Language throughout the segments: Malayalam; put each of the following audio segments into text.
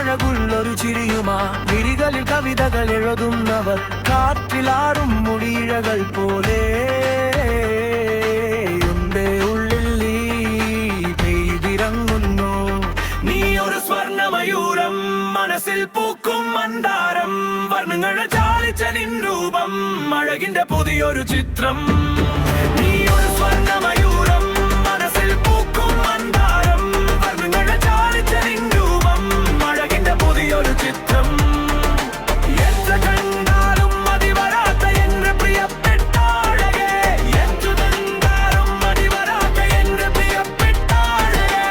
അഴകുള്ളൊരു ചിരിയുമാ മിഴികളിൽ കവിതകൾ എഴുതുന്നവർ കാറ്റിലാടും മുടിയിഴകൾ പോലെ എന്റെ ഉള്ളിൽ നീ പെയ്തിറങ്ങുന്നു. നീ ഒരു സ്വർണ്ണമയൂരം, മനസ്സിൽ പൂക്കും മന്ദാരം, വർണ്ണങ്ങളെ ചാലിച്ച നിൻ രൂപം അഴകിന്റെ പുതിയൊരു ചിത്രം. നീ ഒരു സ്വർണ്ണമയൂരം, മനസ്സിൽ പൂക്കും മന്ദാരം, വർണ്ണങ്ങളെ ചാലിച്ച നിൻ രൂപം അഴകിന്റെ പുതിയൊരു ചിത്രം. എത്ര കണ്ടാലും മതി വരാത്ത എന്റെ പ്രിയപ്പെട്ട അഴകേ, എത്ര കണ്ടാലും മതി വരാത്ത എന്റെ പ്രിയപ്പെട്ട അഴകേ.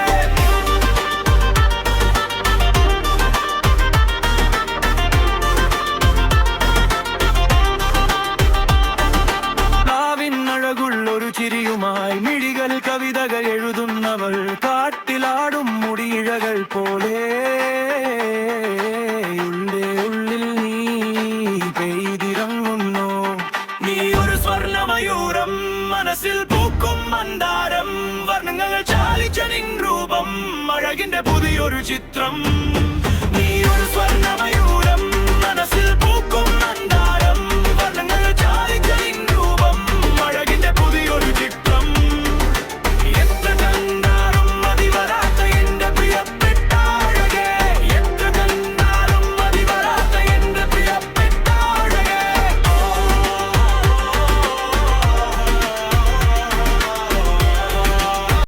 അഴകുള്ളൊരു ചിരിയുമായി മിഴികൾ കവിതകൾ എഴുതുന്നവൾ കാട്ടിലാടും മുടിയിഴകൾ പോലെ ഉള്ളിൽ നീ പെയ്തിറങ്ങുന്നു. നീ ഒരു സ്വർണ്ണമയൂരം, മനസ്സിൽ പൂക്കും മന്ദാരം, വർണ്ണങ്ങൾ ചാലിച്ച നിൻ രൂപം അഴകിന്റെ പുതിയൊരു ചിത്രം. നീ ഒരു സ്വർണ്ണമയൂരം.